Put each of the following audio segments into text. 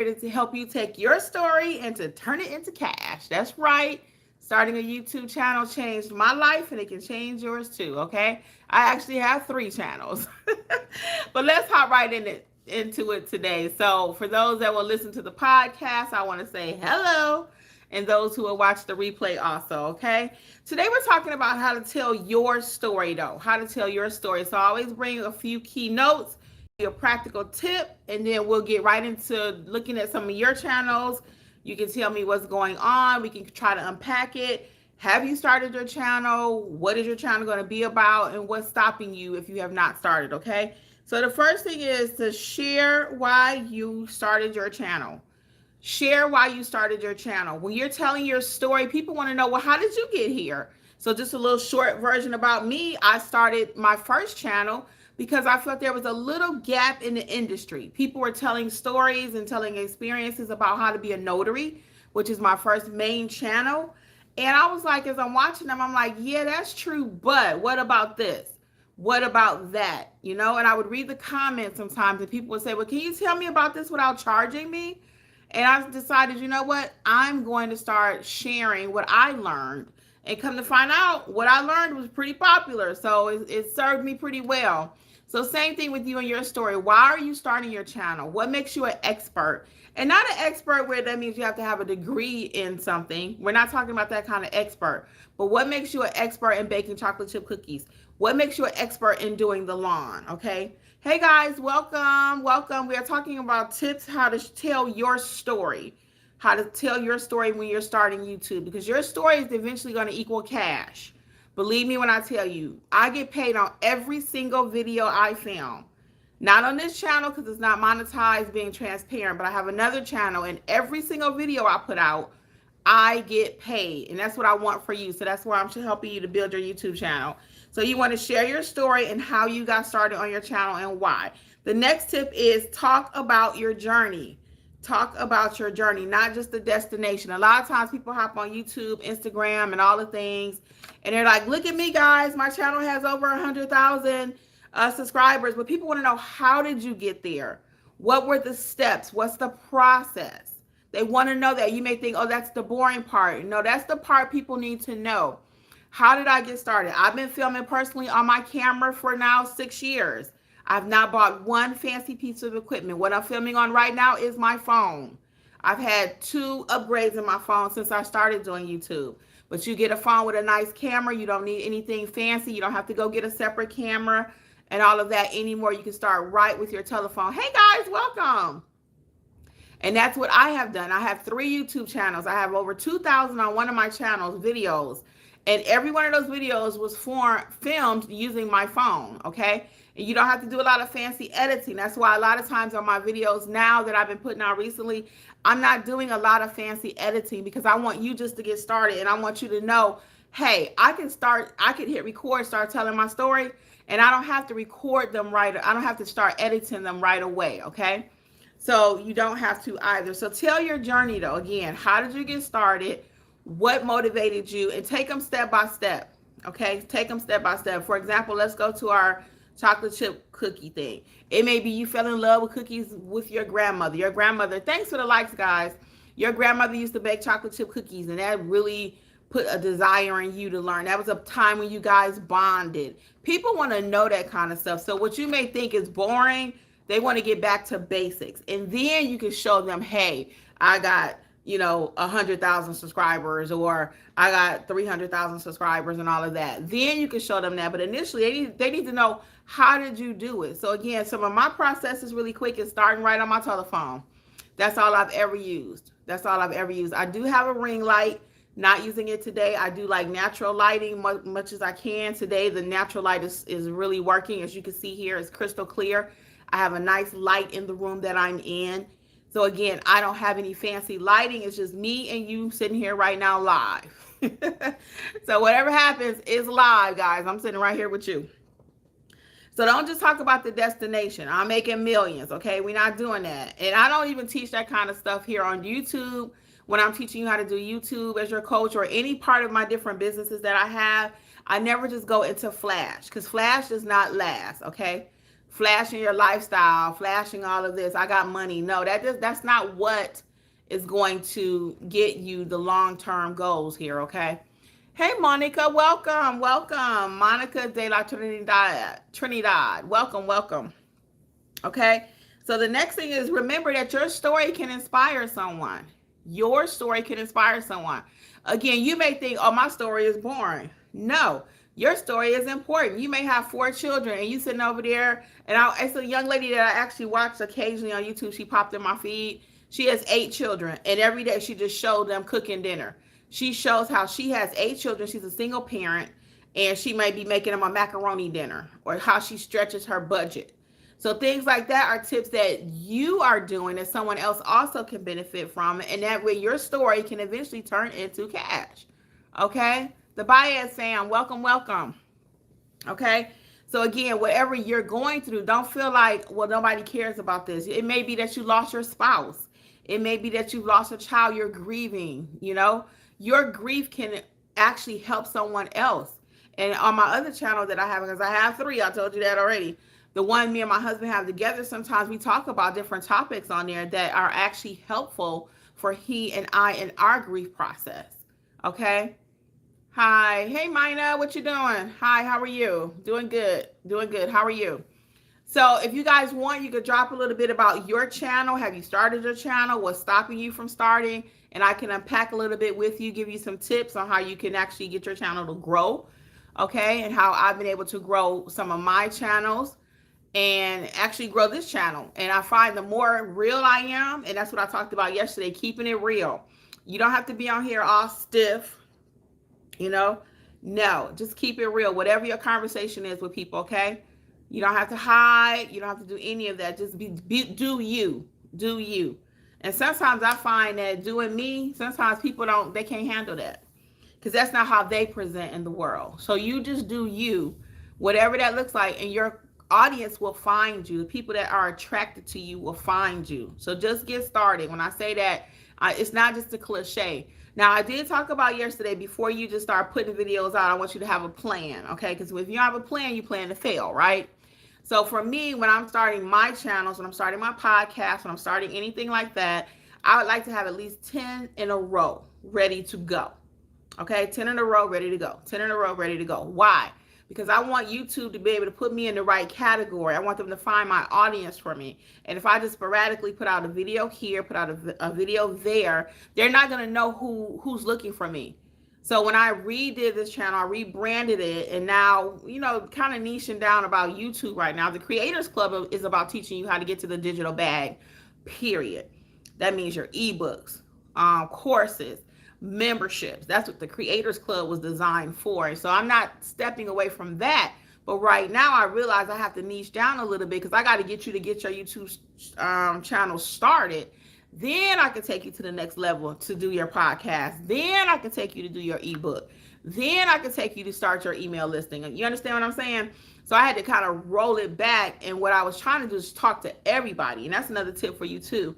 To help you take your story and to turn it into cash. That's right. Starting a YouTube channel changed my life and it can change yours too, okay? I actually have 3 channels. But let's hop right into it today. So, for those that will listen to the podcast, I want to say hello, and those who will watch the replay also, okay? Today we're talking about how to tell your story though. How to tell your story. So, I always bring a few key notes, a practical tip, and then we'll get right into looking at some of your channels. You can tell me what's going on. We can try to unpack it. Have you started your channel? What is your channel going to be about? And what's stopping you if you have not started, okay? So the first thing is to share why you started your channel. Share why you started your channel. When you're telling your story, people want to know, well, how did you get here? So just a little short version about me. I started my first channel because I felt there was a little gap in the industry. People were telling stories and telling experiences about how to be a notary, which is my first main channel. And I was like, as I'm watching them, I'm like, yeah, that's true, but what about this? What about that? You know, and I would read the comments sometimes and people would say, well, can you tell me about this without charging me? And I decided, you know what? I'm going to start sharing what I learned. And come to find out, what I learned was pretty popular. So it served me pretty well. So same thing with you and your story. Why are you starting your channel? What makes you an expert? And not an expert where that means you have to have a degree in something. We're not talking about that kind of expert. But what makes you an expert in baking chocolate chip cookies? What makes you an expert in doing the lawn? Okay. Hey guys, welcome. Welcome. We are talking about tips how to tell your story. How to tell your story when you're starting YouTube, because your story is eventually going to equal cash. Believe me when I tell you, I get paid on every single video I film. Not on this channel because it's not monetized, being transparent, but I have another channel, and every single video I put out, I get paid. And that's what I want for you. So that's why I'm helping you to build your YouTube channel. So you want to share your story and how you got started on your channel and why. The next tip is talk about your journey. Talk about your journey, not just the destination. A lot of times people hop on YouTube, Instagram, and all the things, and they're like, look at me, guys. My channel has over 100,000 subscribers. But people want to know, how did you get there? What were the steps? What's the process? They want to know that. You may think, oh, that's the boring part. No, that's the part people need to know. How did I get started? I've been filming personally on my camera for now 6 years. I've not bought one fancy piece of equipment. What I'm filming on right now is my phone. I've had 2 upgrades in my phone since I started doing YouTube. But you get a phone with a nice camera. You don't need anything fancy. You don't have to go get a separate camera and all of that anymore. You can start right with your telephone. Hey guys, welcome. And that's what I have done. I have 3 YouTube channels. I have over 2,000 on one of my channels, videos. And every one of those videos was filmed using my phone, okay? And you don't have to do a lot of fancy editing. That's why a lot of times on my videos now that I've been putting out recently, I'm not doing a lot of fancy editing because I want you just to get started. And I want you to know, hey, I can hit record, start telling my story, and I don't have to record them right. I don't have to start editing them right away, okay? So you don't have to either. So tell your journey though. Again, how did you get started? What motivated you? And take them step by step, okay? Take them step by step. For example, let's go to our chocolate chip cookie thing. It may be you fell in love with cookies with your grandmother. Your grandmother, thanks for the likes, guys. Your grandmother used to bake chocolate chip cookies, and that really put a desire in you to learn. That was a time when you guys bonded. People want to know that kind of stuff. So what you may think is boring, they want to get back to basics. And then you can show them, hey, I got 100,000 subscribers, or I got 300,000 subscribers and all of that. Then you can show them that. But initially, they need to know, how did you do it? So again, some of my processes really quick is starting right on my telephone. That's all I've ever used. That's all I've ever used. I do have a ring light, not using it today. I do like natural lighting much as I can. Today, the natural light is really working. As you can see here, it's crystal clear. I have a nice light in the room that I'm in. So again, I don't have any fancy lighting. It's just me and you sitting here right now live. So whatever happens is live, guys. I'm sitting right here with you. So don't just talk about the destination. I'm making millions, okay? We're not doing that. And I don't even teach that kind of stuff here on YouTube. When I'm teaching you how to do YouTube as your coach, or any part of my different businesses that I have, I never just go into flash, because flash does not last, okay? flashing your lifestyle, flashing all of this. I got money. No, that's not what is going to get you the long-term goals here, okay? Hey, Monica, welcome, welcome. Monica de la Trinidad. Welcome, welcome. Okay? So the next thing is remember that your story can inspire someone. Your story can inspire someone. Again, you may think, oh, my story is boring. No, your story is important. You may have 4 children and you sitting over there, and it's a young lady that I actually watch occasionally on YouTube. She popped in my feed. She has 8 children, and every day she just showed them cooking dinner. She shows how she has 8 children. She's a single parent, and she may be making them a macaroni dinner, or how she stretches her budget. So things like that are tips that you are doing that someone else also can benefit from, and that way your story can eventually turn into cash. Okay? The Baez fam, welcome, welcome. Okay? So again, whatever you're going through, don't feel like, well, nobody cares about this. It may be that you lost your spouse. It may be that you've lost a child, you're grieving, you know? Your grief can actually help someone else. And on my other channel that I have, because I have 3, I told you that already. The one me and my husband have together, sometimes we talk about different topics on there that are actually helpful for he and I in our grief process. Okay? Hi. Hey, Mina, what you doing? Hi, how are you? Doing good. Doing good. How are you? So if you guys want, you could drop a little bit about your channel. Have you started your channel? What's stopping you from starting? And I can unpack a little bit with you, give you some tips on how you can actually get your channel to grow. Okay? And how I've been able to grow some of my channels and actually grow this channel. And I find the more real I am, and that's what I talked about yesterday, keeping it real. You don't have to be on here all stiff, you know? No, just keep it real. Whatever your conversation is with people, okay? You don't have to hide. You don't have to do any of that. Just do you. Do you. And sometimes I find that doing me, sometimes people they can't handle that. Because that's not how they present in the world. So you just do you, whatever that looks like, and your audience will find you. The people that are attracted to you will find you. So just get started. When I say that, it's not just a cliche. Now, I did talk about yesterday, before you just start putting videos out, I want you to have a plan, okay? Because if you have a plan, you plan to fail, right? So for me, when I'm starting my channels, when I'm starting my podcast, when I'm starting anything like that, I would like to have at least 10 in a row ready to go. Okay, 10 in a row ready to go. 10 in a row ready to go. Why? Because I want YouTube to be able to put me in the right category. I want them to find my audience for me. And if I just sporadically put out a video here, put out a video there, they're not going to know who's looking for me. So when I redid this channel, I rebranded it, and now, you know, kind of niching down about YouTube right now. The Creators Club is about teaching you how to get to the digital bag, period. That means your ebooks, courses, memberships. That's what the Creators Club was designed for. So I'm not stepping away from that. But right now I realize I have to niche down a little bit, because I got to get you to get your YouTube channel started. Then I can take you to the next level to do your podcast. Then I can take you to do your ebook. Then I can take you to start your email listing. You understand what I'm saying? So I had to kind of roll it back. And what I was trying to do is talk to everybody. And that's another tip for you too.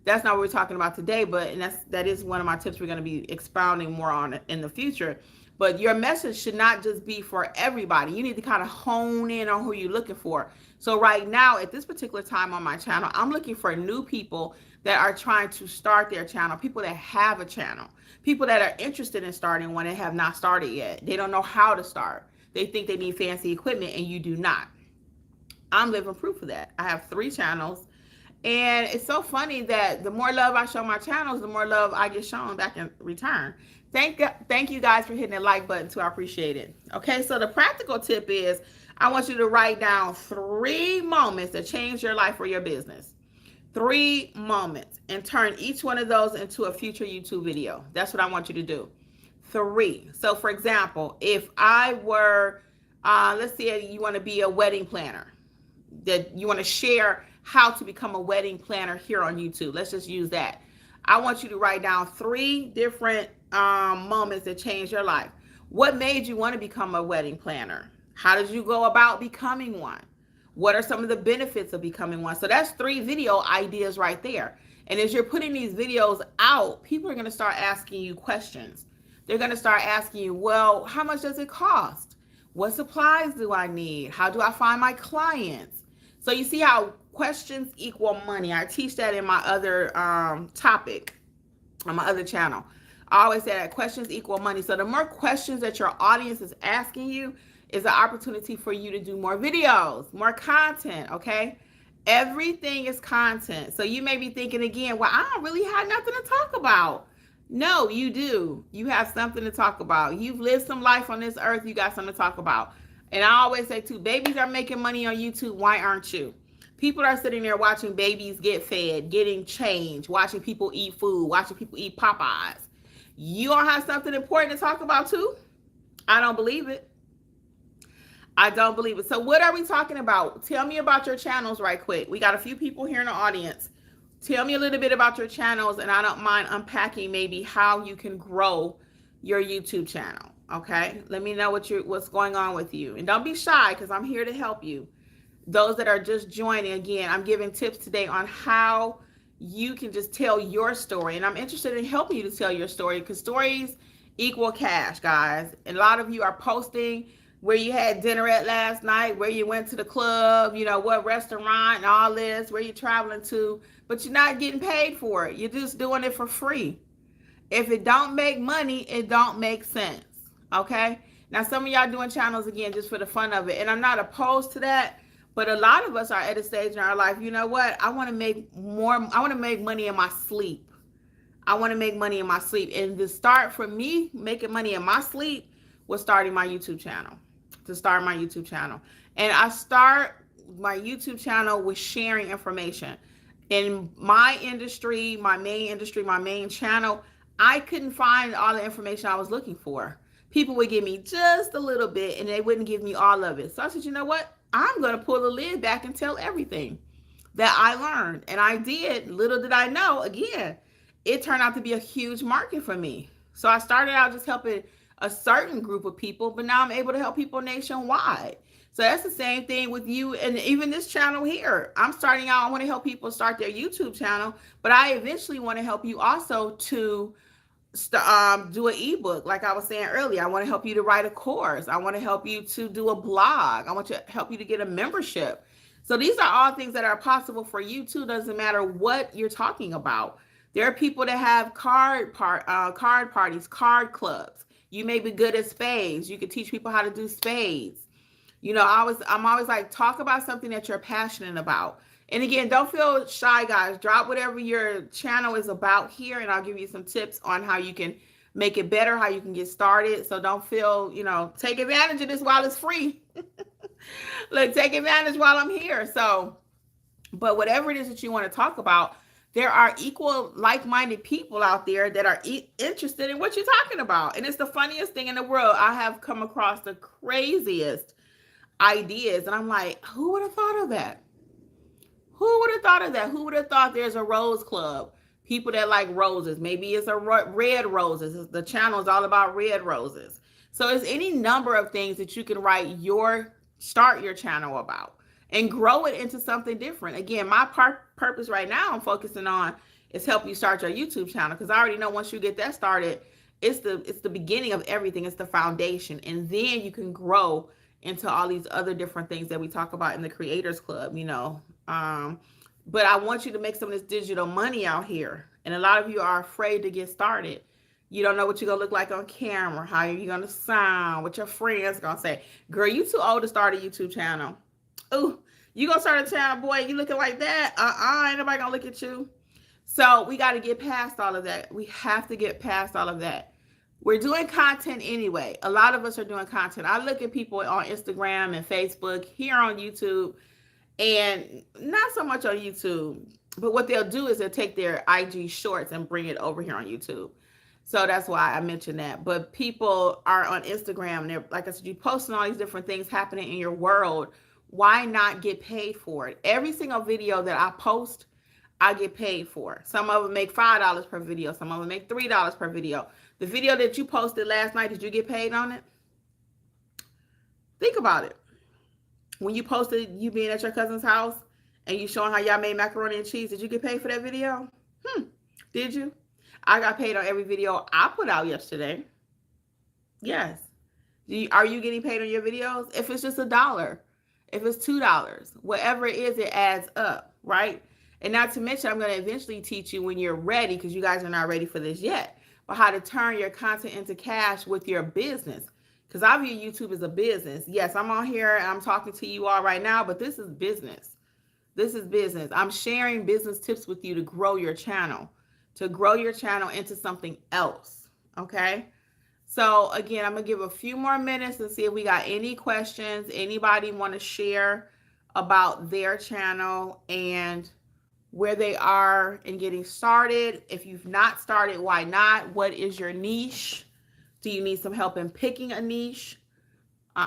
That's not what we're talking about today, but that is one of my tips we're going to be expounding more on in the future. But your message should not just be for everybody. You need to kind of hone in on who you're looking for. So right now, at this particular time on my channel, I'm looking for new people that are trying to start their channel, people that have a channel, people that are interested in starting one and have not started yet. They don't know how to start. They think they need fancy equipment, and you do not. I'm living proof of that. I have 3 channels. And it's so funny that the more love I show my channels, the more love I get shown back in return. Thank you guys for hitting the like button too. I appreciate it. Okay, so the practical tip is I want you to write down 3 moments that changed your life or your business. 3 moments, and turn each one of those into a future YouTube video. That's what I want you to do. 3. So for example, if I were, let's say you want to be a wedding planner, that you want to share how to become a wedding planner here on YouTube. Let's just use that. I want you to write down 3 different moments that changed your life. What made you want to become a wedding planner? How did you go about becoming one? What are some of the benefits of becoming one? So that's 3 video ideas right there. And as you're putting these videos out, people are going to start asking you questions. They're going to start asking you, well, how much does it cost? What supplies do I need? How do I find my clients? So you see how questions equal money. I teach that in my other topic on my other channel. I always say that questions equal money. So the more questions that your audience is asking you is an opportunity for you to do more videos, more content, okay? Everything is content. So you may be thinking again, well, I don't really have nothing to talk about. No, you do. You have something to talk about. You've lived some life on this earth. You got something to talk about. And I always say too, babies are making money on YouTube. Why aren't you? People are sitting there watching babies get fed, getting changed, watching people eat food, watching people eat Popeyes. You don't have something important to talk about too? I don't believe it. I don't believe it. So what are we talking about? Tell me about your channels right quick. We got a few people here in the audience. Tell me a little bit about your channels, and I don't mind unpacking maybe how you can grow your YouTube channel. Okay? Let me know what's going on with you. And don't be shy, because I'm here to help you. Those that are just joining, again, I'm giving tips today on how you can just tell your story. And I'm interested in helping you to tell your story, because stories equal cash, guys. And a lot of you are posting where you had dinner at last night, where you went to the club, you know, what restaurant and all this, where you're traveling to, but you're not getting paid for it. You're just doing it for free. If it don't make money, it don't make sense. Okay? Now, some of y'all doing channels, again, just for the fun of it. And I'm not opposed to that. But a lot of us are at a stage in our life, you know what? I want to make more. I want to make money in my sleep. I want to make money in my sleep. And the start for me making money in my sleep was starting my YouTube channel. To start my YouTube channel. And I start my YouTube channel with sharing information. In my industry, my main channel, I couldn't find all the information I was looking for. People would give me just a little bit and they wouldn't give me all of it. So I said, you know what? I'm going to pull the lid back and tell everything that I learned. And I did. Little did I know, again, it turned out to be a huge market for me. So I started out just helping a certain group of people, but now I'm able to help people nationwide. So that's the same thing with you and even this channel here. I'm starting out, I want to help people start their YouTube channel, but I eventually want to help you also to do an ebook. Like I was saying earlier, I want to help you to write a course. I want to help you to do a blog. I want to help you to get a membership. So these are all things that are possible for you too. Doesn't matter what you're talking about. There are people that have card parties, card clubs. You may be good at spades. You can teach people how to do spades. You know, I'm always like, talk about something that you're passionate about. And again, don't feel shy, guys. Drop whatever your channel is about here, and I'll give you some tips on how you can make it better, how you can get started. So don't feel, you know, take advantage of this while it's free. Like, take advantage while I'm here. So, but whatever it is that you want to talk about, there are equal like-minded people out there that are interested in what you're talking about. And it's the funniest thing in the world. I have come across the craziest ideas. And I'm like, who would have thought of that? Who would have thought of that? Who would have thought there's a rose club? People that like roses. Maybe it's a red roses. The channel is all about red roses. So it's any number of things that you can start your channel about and grow it into something different. Again, my purpose right now I'm focusing on is help you start your YouTube channel, because I already know once you get that started, it's the beginning of everything. It's the foundation. And then you can grow into all these other different things that we talk about in the Creators Club, you know. But I want you to make some of this digital money out here. And a lot of you are afraid to get started. You don't know what you're going to look like on camera, how you're going to sound, what your friends going to say. Girl, you too old to start a YouTube channel. Ooh, you going to start a channel, boy, you looking like that? Ain't nobody going to look at you. So we got to get past all of that. We have to get past all of that. We're doing content anyway. A lot of us are doing content. I look at people on Instagram and Facebook, here on YouTube, and not so much on YouTube, but what they'll do is they'll take their IG shorts and bring it over here on YouTube. So that's why I mentioned that. But people are on Instagram, and they're, like I said, you posting all these different things happening in your world. Why not get paid for it? Every single video that I post, I get paid for. Some of them make $5 per video. Some of them make $3 per video. The video that you posted last night, did you get paid on it? Think about it. When you posted you being at your cousin's house and you showing how y'all made macaroni and cheese, did you get paid for that video? Did you? I got paid on every video I put out yesterday. Yes. Are you getting paid on your videos? If it's just $1, if it's $2, whatever it is, it adds up, right? And not to mention, I'm going to eventually teach you when you're ready, because you guys are not ready for this yet, but how to turn your content into cash with your business. Because I view YouTube as a business. Yes, I'm on here and I'm talking to you all right now, but this is business. This is business. I'm sharing business tips with you to grow your channel, into something else. Okay. So again, I'm going to give a few more minutes and see if we got any questions. Anybody want to share about their channel and where they are in getting started? If you've not started, why not? What is your niche? Do you need some help in picking a niche?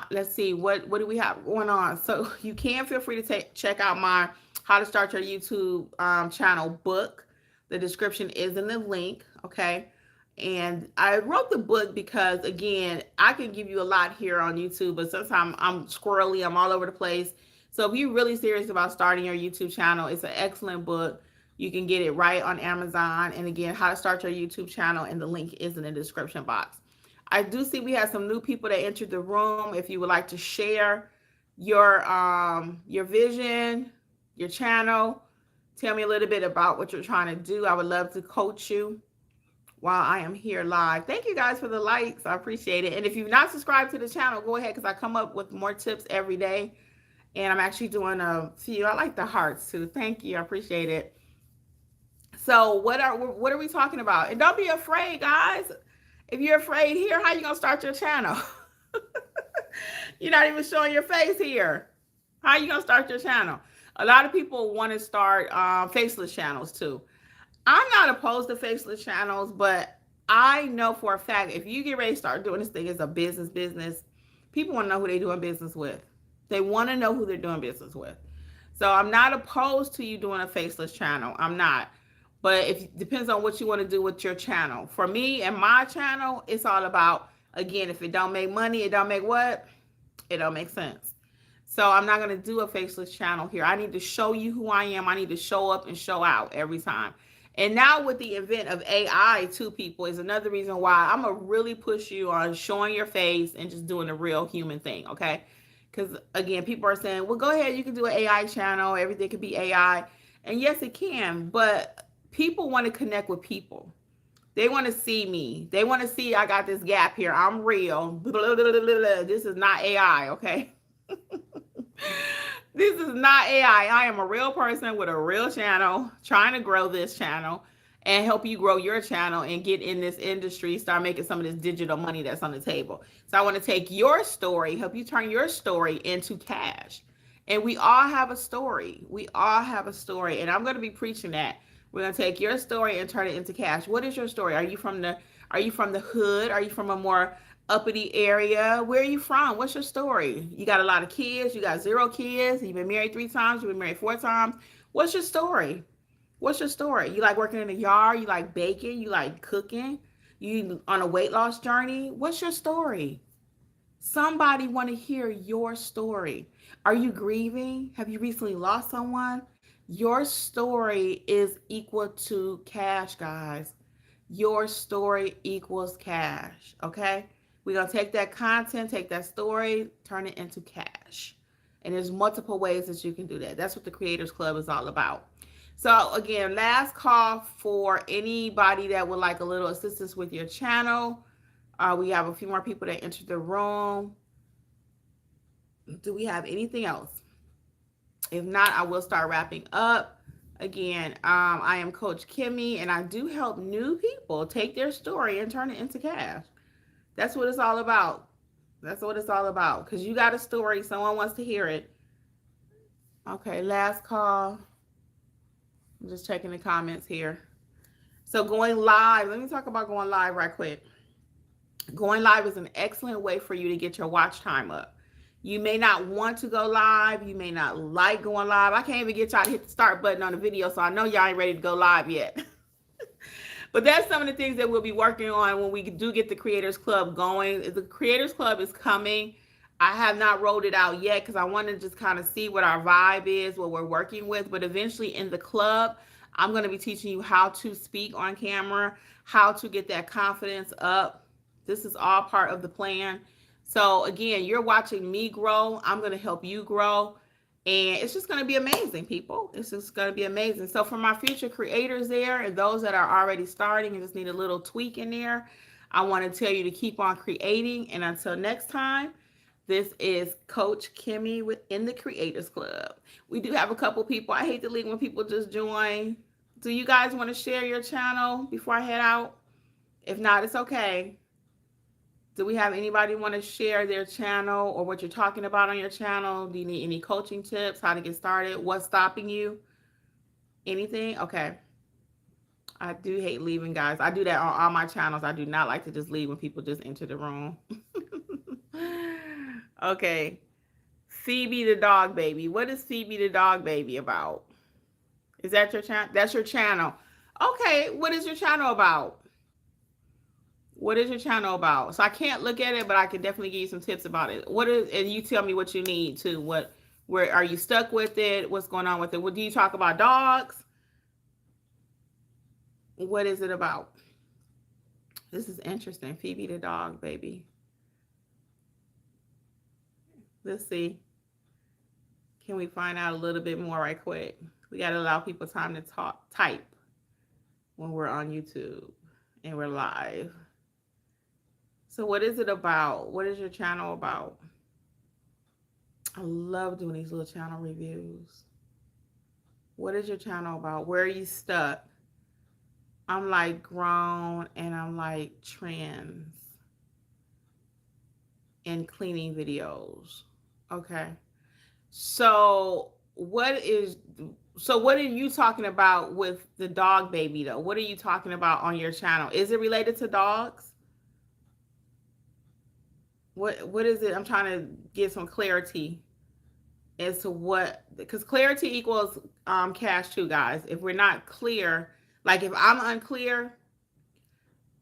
Let's see, what do we have going on? So you can feel free to check out my How to Start Your YouTube channel book. The description is in the link, okay? And I wrote the book because, again, I can give you a lot here on YouTube, but sometimes I'm squirrely, I'm all over the place. So if you're really serious about starting your YouTube channel, it's an excellent book. You can get it right on Amazon. And again, How to Start Your YouTube channel, and the link is in the description box. I do see we have some new people that entered the room. If you would like to share your vision, your channel, tell me a little bit about what you're trying to do. I would love to coach you while I am here live. Thank you guys for the likes. I appreciate it. And if you've not subscribed to the channel, go ahead, because I come up with more tips every day. And I'm actually doing a few. I like the hearts too. Thank you. I appreciate it. So what are we talking about? And don't be afraid, guys. If you're afraid here, how you gonna start your channel? You're not even showing your face here. How you gonna start your channel? A lot of people want to start faceless channels too. I'm not opposed to faceless channels, but I know for a fact, if you get ready to start doing this thing as a business, people want to know who they're doing business with. They want to know who they're doing business with. So I'm not opposed to you doing a faceless channel. I'm not. But it depends on what you want to do with your channel. For me and my channel, it's all about, again, if it don't make money, it don't make what? It don't make sense. So I'm not going to do a faceless channel here. I need to show you who I am. I need to show up and show out every time. And now with the event of AI to people is another reason why I'm going to really push you on showing your face and just doing the real human thing, okay? Because, again, people are saying, well, go ahead, you can do an AI channel. Everything can be AI. And yes, it can, but people want to connect with people. They want to see me. They want to see I got this gap here. I'm real. This is not AI, okay? This is not AI. I am a real person with a real channel, trying to grow this channel and help you grow your channel and get in this industry, start making some of this digital money that's on the table. So I want to take your story, help you turn your story into cash. And we all have a story. We all have a story. And I'm going to be preaching that. We're going to take your story and turn it into cash. What is your story? Are you from the hood? Are you from a more uppity area? Where are you from? What's your story? You got a lot of kids? You got 0 kids? You've been married 3 times? You've been married 4 times? What's your story? What's your story? You like working in the yard? You like baking? You like cooking? You on a weight loss journey? What's your story? Somebody want to hear your story. Are you grieving? Have you recently lost someone? Your story is equal to cash, guys. Your story equals cash, okay? We're going to take that content, take that story, turn it into cash. And there's multiple ways that you can do that. That's what the Creators Club is all about. So again, last call for anybody that would like a little assistance with your channel. We have a few more people that entered the room. Do we have anything else? If not, I will start wrapping up. Again, I am Coach Kimmi, and I do help new people take their story and turn it into cash. That's what it's all about. That's what it's all about. Because you got a story. Someone wants to hear it. Okay, last call. I'm just checking the comments here. So going live. Let me talk about going live right quick. Going live is an excellent way for you to get your watch time up. You may not want to go live. You may not like going live. I can't even get y'all to hit the start button on the video, so I know y'all ain't ready to go live yet. But that's some of the things that we'll be working on when we do get the Creators Club going. The Creators Club is coming. I have not rolled it out yet because I want to just kind of see what our vibe is, what we're working with. But eventually in the club, I'm going to be teaching you how to speak on camera, how to get that confidence up. This is all part of the plan. So again, you're watching me grow. I'm going to help you grow. And it's just going to be amazing, people. It's just going to be amazing. So for my future creators there and those that are already starting and just need a little tweak in there, I want to tell you to keep on creating. And until next time, this is Coach Kimmi within the Creators Club. We do have a couple people. I hate to leave when people just join. Do you guys want to share your channel before I head out? If not, it's okay. Do we have anybody want to share their channel or what you're talking about on your channel? Do you need any coaching tips, how to get started? What's stopping you? Anything? Okay. I do hate leaving, guys. I do that on all my channels. I do not like to just leave when people just enter the room. Okay. Phoebe the dog baby. What is Phoebe the dog baby about? Is that your channel? That's your channel. Okay. What is your channel about? What is your channel about? So I can't look at it, but I can definitely give you some tips about it. What is, and you tell me what you need to, where are you stuck with it? What's going on with it? What do you talk about dogs? What is it about? This is interesting. Phoebe the dog baby. Let's see. Can we find out a little bit more right quick? We got to allow people time to type when we're on YouTube and we're live. So what is it about? What is your channel about? I love doing these little channel reviews. What is your channel about? Where are you stuck? I'm like grown and I'm like trans and cleaning videos. Okay. So what are you talking about with the dog baby though? What are you talking about on your channel? Is it related to dogs? What is it? I'm trying to get some clarity as to what, because clarity equals cash too, guys. If we're not clear, like if I'm unclear,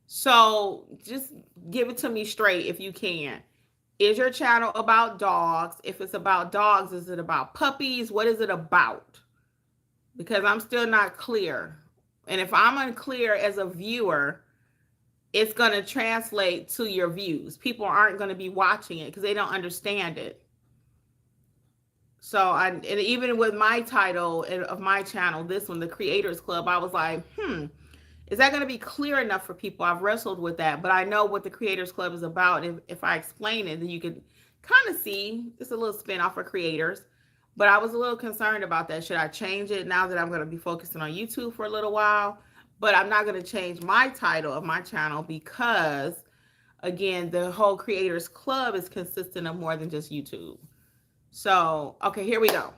so just give it to me straight if you can. Is your channel about dogs? If it's about dogs, is it about puppies? What is it about? Because I'm still not clear. And if I'm unclear as a viewer, it's going to translate to your views. People aren't going to be watching it because they don't understand it. So and even with my title of my channel, this one, the Creators Club, I was like, is that going to be clear enough for people? I've wrestled with that, but I know what the Creators Club is about. If I explain it, then you could kind of see it's a little spin off for creators. But I was a little concerned about that. Should I change it now that I'm going to be focusing on YouTube for a little while? But I'm not going to change my title of my channel because, again, the whole Creators Club is consistent of more than just YouTube. So, okay, here we go.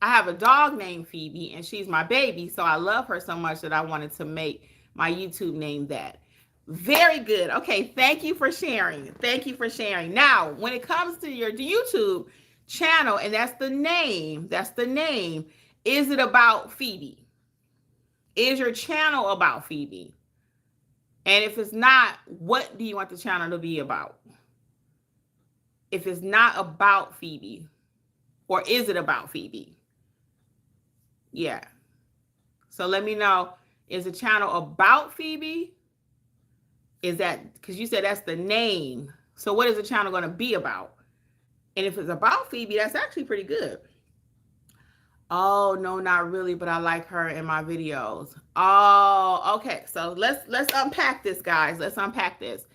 I have a dog named Phoebe, and she's my baby, so I love her so much that I wanted to make my YouTube name that. Very good. Okay, thank you for sharing. Thank you for sharing. Now, when it comes to your YouTube channel, and that's the name, is it about Phoebe? Is your channel about Phoebe? And if it's not, what do you want the channel to be about? If it's not about Phoebe, or is it about Phoebe? Yeah. So let me know, is the channel about Phoebe? Is that, because you said that's the name. So what is the channel going to be about? And if it's about Phoebe, that's actually pretty good. Oh, no, not really, but I like her in my videos. Oh, okay. So let's unpack this, guys. Let's unpack this.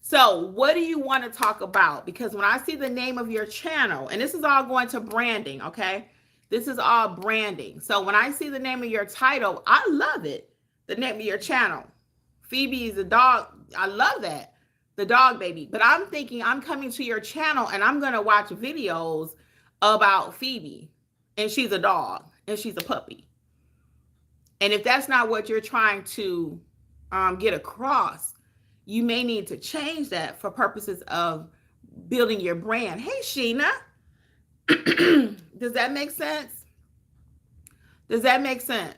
So what do you want to talk about? Because when I see the name of your channel, and this is all going to branding, okay? This is all branding. So when I see the name of your title, I love it. The name of your channel. Phoebe is a dog. I love that. The dog baby. But I'm thinking I'm coming to your channel and I'm going to watch videos about Phoebe. And she's a dog. And she's a puppy. And if that's not what you're trying to get across, you may need to change that for purposes of building your brand. Hey, Sheena. Does that make sense? Does that make sense?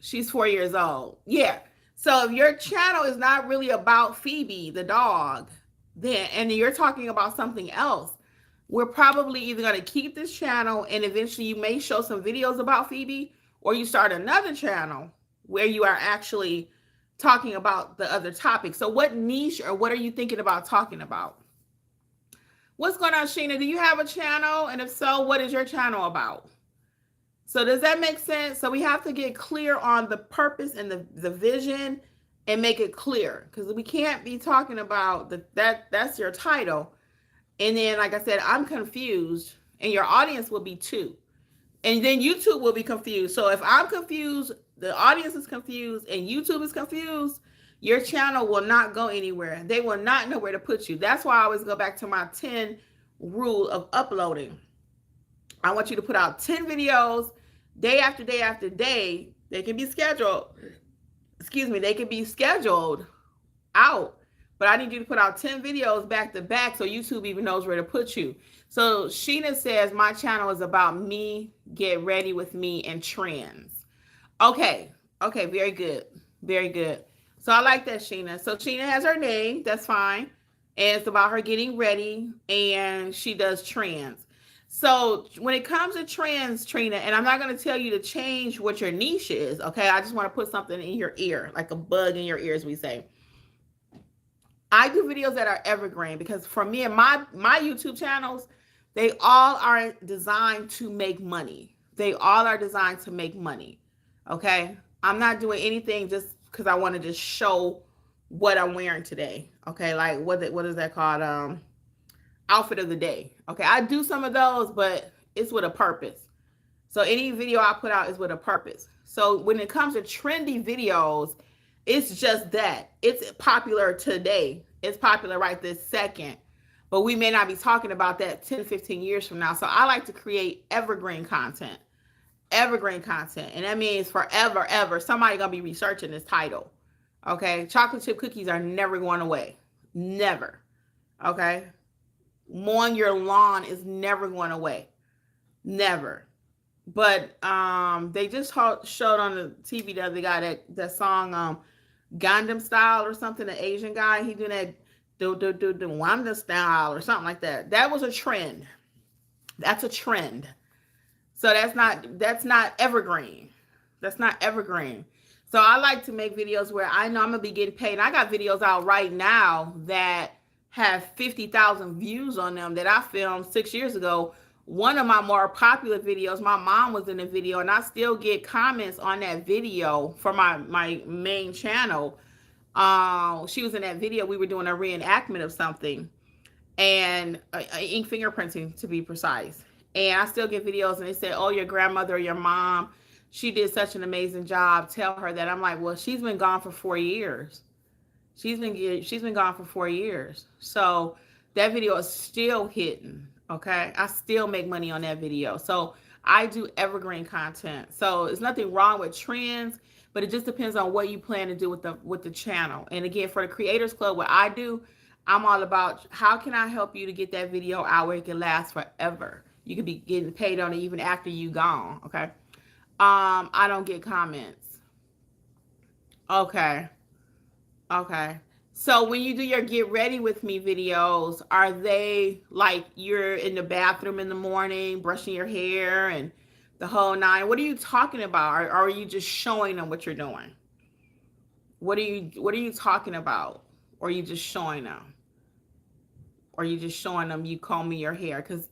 She's 4 years old. Yeah. So if your channel is not really about Phoebe, the dog, then, and you're talking about something else, we're probably either going to keep this channel and eventually you may show some videos about Phoebe, or you start another channel where you are actually talking about the other topic. So what niche or what are you thinking about talking about? What's going on, Sheena? Do you have a channel? And if so, what is your channel about? So does that make sense? So we have to get clear on the purpose and the vision and make it clear, because we can't be talking about that's your title. And then, like I said, I'm confused and your audience will be too. And then YouTube will be confused. So if I'm confused, the audience is confused, and YouTube is confused, your channel will not go anywhere. They will not know where to put you. That's why I always go back to my 10 rule of uploading. I want you to put out 10 videos day after day after day. They can be scheduled. Excuse me. They can be scheduled out. But I need you to put out 10 videos back to back so YouTube even knows where to put you. So Sheena says, my channel is about me, get ready with me, and trends. Okay. Okay. Very good. Very good. So I like that, Sheena. So Sheena has her name. That's fine. And it's about her getting ready, and she does trends. So when it comes to trends, Trina, and I'm not going to tell you to change what your niche is, okay? I just want to put something in your ear, like a bug in your ear, as we say. I do videos that are evergreen, because for me and my YouTube channels, they all are designed to make money. They all are designed to make money, okay? I'm not doing anything just because I want to just show what I'm wearing today, okay? Like, what is that called? Outfit of the day. Okay, I do some of those, but it's with a purpose. So any video I put out is with a purpose. So when it comes to trendy videos, it's just that. It's popular today. It's popular right this second. But we may not be talking about that 10, 15 years from now. So I like to create evergreen content. Evergreen content. And that means forever, ever. Somebody gonna be researching this title. Okay? Chocolate chip cookies are never going away. Never. Okay? Mowing your lawn is never going away. Never. But they just showed on the TV the other guy that song Gundam Style or something, the Asian guy. He doing that do Wanda Style or something like that. That was a trend. That's a trend. So that's not evergreen. That's not evergreen. So I like to make videos where I know I'm gonna be getting paid. And I got videos out right now that have 50,000 views on them that I filmed 6 years ago. One of my more popular videos, my mom was in the video, and I still get comments on that video for my main channel. She was in that video. We were doing a reenactment of something, and ink fingerprinting, to be precise. And I still get videos, and they say, oh, your grandmother or your mom, she did such an amazing job. Tell her that. I'm like, well, she's been gone for 4 years. She's been gone for 4 years. So that video is still hitting. Okay. I still make money on that video. So I do evergreen content. So there's nothing wrong with trends, but it just depends on what you plan to do with the channel. And again, for the Creators Club, what I do, I'm all about how can I help you to get that video out where it can last forever. You could be getting paid on it even after you gone. Okay. I don't get comments. Okay. Okay. So when you do your get ready with me videos, are they like you're in the bathroom in the morning, brushing your hair and the whole nine? What are you talking about? Or are you just showing them what you're doing? What are you talking about? Or are you just showing them? Or are you just showing them you combing your hair? Because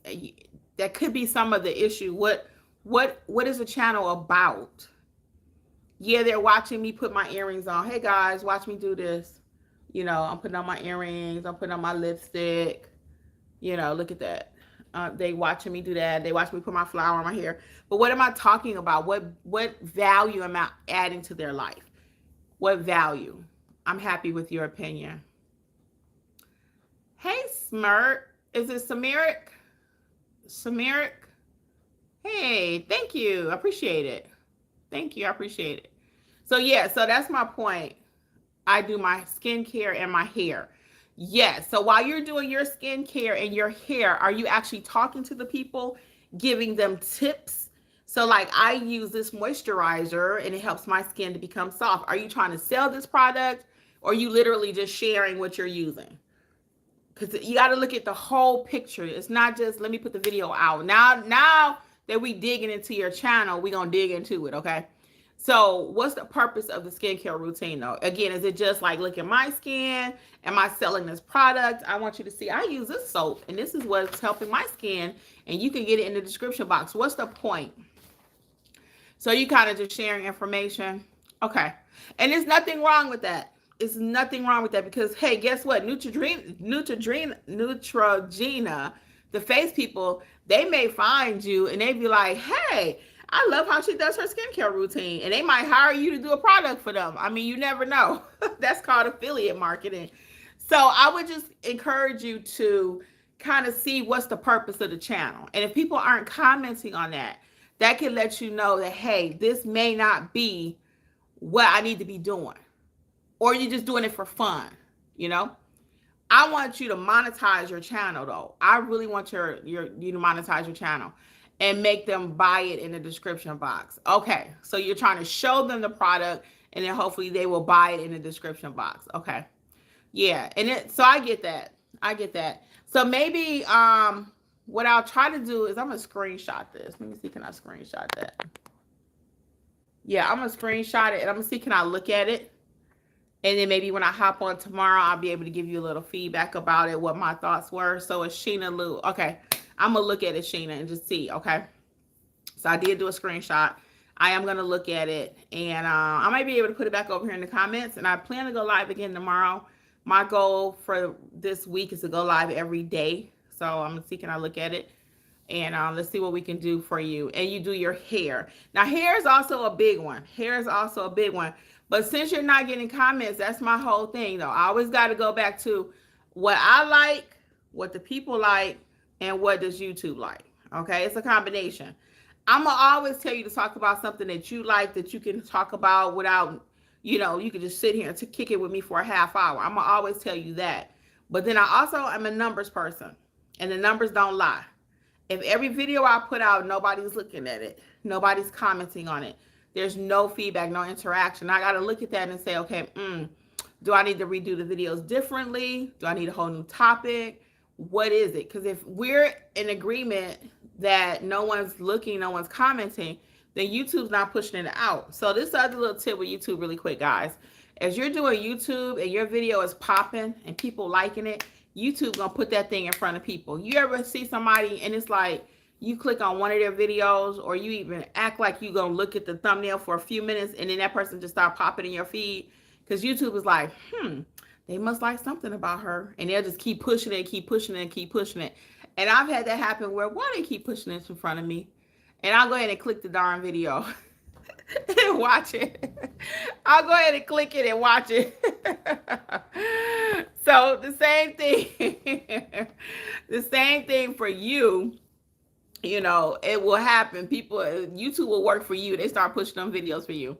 that could be some of the issue. What is the channel about? Yeah, they're watching me put my earrings on. Hey guys, watch me do this. You know, I'm putting on my earrings. I'm putting on my lipstick. You know, look at that. They watching me do that. They watch me put my flower on my hair. But what am I talking about? What value am I adding to their life? What value? I'm happy with your opinion. Hey, Smirk. Is it Samiric? Samiric? Hey, thank you. I appreciate it. Thank you. I appreciate it. So yeah, so that's my point. I do my skincare and my hair. Yes. So while you're doing your skincare and your hair, are you actually talking to the people, giving them tips? So like I use this moisturizer and it helps my skin to become soft. Are you trying to sell this product, or are you literally just sharing what you're using? Because you got to look at the whole picture. It's not just let me put the video out. Now that we digging into your channel, we're going to dig into it. Okay. So what's the purpose of the skincare routine though? Again, is it just like, look at my skin? Am I selling this product? I want you to see I use this soap and this is what's helping my skin, and you can get it in the description box. What's the point? So you kind of just sharing information. Okay. And there's nothing wrong with that. It's nothing wrong with that because, hey, guess what? Neutrogena, the face people, they may find you and they be like, hey, I love how she does her skincare routine. And they might hire you to do a product for them. I mean, you never know. That's called affiliate marketing. So I would just encourage you to kind of see what's the purpose of the channel. And if people aren't commenting on that, that can let you know that, hey, this may not be what I need to be doing. Or you're just doing it for fun, you know? I want you to monetize your channel though. I really want you to monetize your channel and make them buy it in the description box. Okay, so you're trying to show them the product and then hopefully they will buy it in the description box. Okay. Yeah, so I get that. I get that. So maybe what I'll try to do is I'm gonna screenshot this. Let me see, can I screenshot that? Yeah, I'm gonna screenshot it and I'm gonna see, can I look at it? And then maybe when I hop on tomorrow, I'll be able to give you a little feedback about it, what my thoughts were. So it's Sheena Lou. Okay, I'm gonna look at it, Sheena, and just see, okay? So I did do a screenshot. I am gonna look at it and I might be able to put it back over here in the comments, and I plan to go live again tomorrow. My goal for this week is to go live every day. So I'm gonna see, can I look at it? And let's see what we can do for you. And you do your hair. Now, hair is also a big one. Hair is also a big one. But since you're not getting comments, that's my whole thing, though. I always got to go back to what I like, what the people like, and what does YouTube like. Okay? It's a combination. I'm going to always tell you to talk about something that you like, that you can talk about without, you know, you can just sit here and kick it with me for a half hour. I'm going to always tell you that. But then I'm a numbers person, and the numbers don't lie. If every video I put out, nobody's looking at it, nobody's commenting on it, there's no feedback, no interaction, I got to look at that and say, okay, do I need to redo the videos differently? Do I need a whole new topic? What is it? Because if we're in agreement that no one's looking, no one's commenting, then YouTube's not pushing it out. So this other little tip with YouTube really quick, guys. As you're doing YouTube and your video is popping and people liking it, YouTube gonna put that thing in front of people. You ever see somebody and it's like you click on one of their videos, or you even act like you gonna look at the thumbnail for a few minutes and then that person just start popping in your feed? Because YouTube is like, they must like something about her, and they'll just keep pushing it, keep pushing it, keep pushing it. And I've had that happen where, why they keep pushing this in front of me? And I'll go ahead and click the darn video and watch it. I'll go ahead and click it and watch it. So the same thing, the same thing for you, you know, it will happen. YouTube will work for you. They start pushing them videos for you.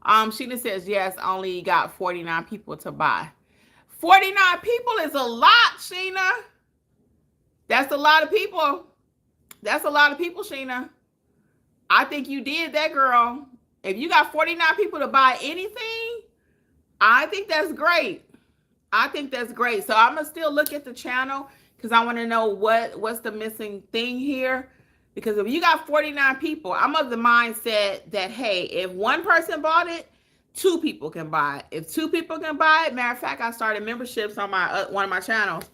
Sheena says, yes, only got 49 people to buy. 49 people is a lot, Sheena. That's a lot of people. That's a lot of people, Sheena. I think you did that, girl. If you got 49 people to buy anything, I think that's great. I think that's great. So I'm going to still look at the channel because I want to know what's the missing thing here. Because if you got 49 people, I'm of the mindset that, hey, if one person bought it, 2 people can buy it. If 2 people can buy it, matter of fact, I started memberships on my one of my channels.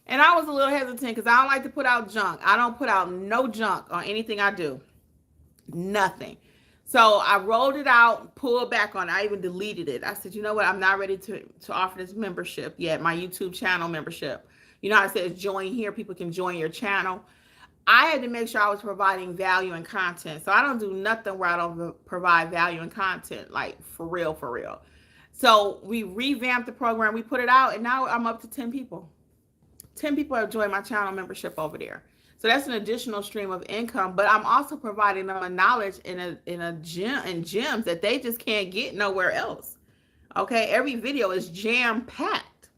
And I was a little hesitant because I don't like to put out junk. I don't put out no junk on anything I do. Nothing. So I rolled it out, pulled back on it. I even deleted it. I said, you know what? I'm not ready to offer this membership yet, my YouTube channel membership. You know how it says join here, people can join your channel. I had to make sure I was providing value and content. So I don't do nothing where I don't provide value and content, like for real, for real. So we revamped the program, we put it out, and now I'm up to 10 people. 10 people have joined my channel membership over there. So that's an additional stream of income, but I'm also providing them a knowledge in gems that they just can't get nowhere else. Okay, every video is jam-packed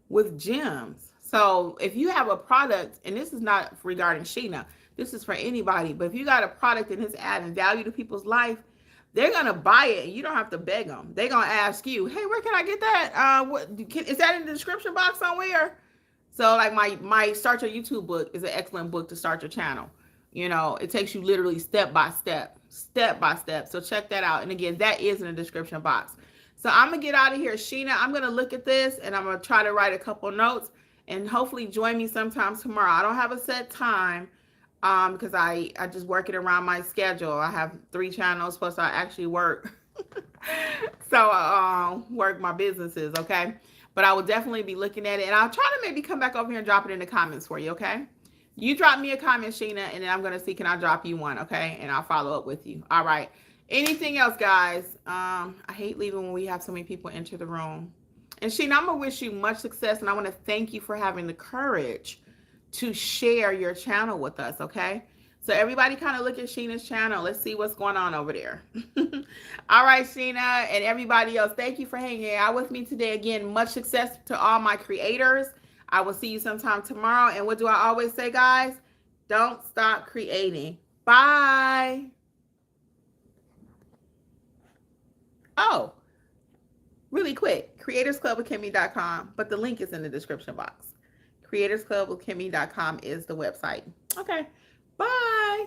with gems. So if you have a product, and this is not regarding Sheena, this is for anybody, but if you got a product and it's adding value to people's life, they're gonna buy it and you don't have to beg them. They're gonna ask you, hey, where can I get that? Is that in the description box somewhere? So like my Start Your YouTube book is an excellent book to start your channel. You know, it takes you literally step by step, step by step. So check that out. And again, that is in the description box. So I'm going to get out of here. Sheena, I'm going to look at this and I'm going to try to write a couple notes and hopefully join me sometime tomorrow. I don't have a set time because I just work it around my schedule. I have 3 channels plus I actually work. So work my businesses, okay? But I will definitely be looking at it. And I'll try to maybe come back over here and drop it in the comments for you, okay? You drop me a comment, Sheena, and then I'm going to see, can I drop you one, okay? And I'll follow up with you. All right. Anything else, guys? I hate leaving when we have so many people enter the room. And Sheena, I'm going to wish you much success, and I want to thank you for having the courage to share your channel with us, okay? So everybody kind of look at Sheena's channel. Let's see what's going on over there. All right, Sheena, and everybody else, thank you for hanging out with me today. Again, much success to all my creators. I will see you sometime tomorrow. And what do I always say, guys? Don't stop creating. Bye. Oh, really quick, creatorsclubwithkimmi.com, but the link is in the description box. Creatorsclubwithkimmi.com is the website. Okay, bye.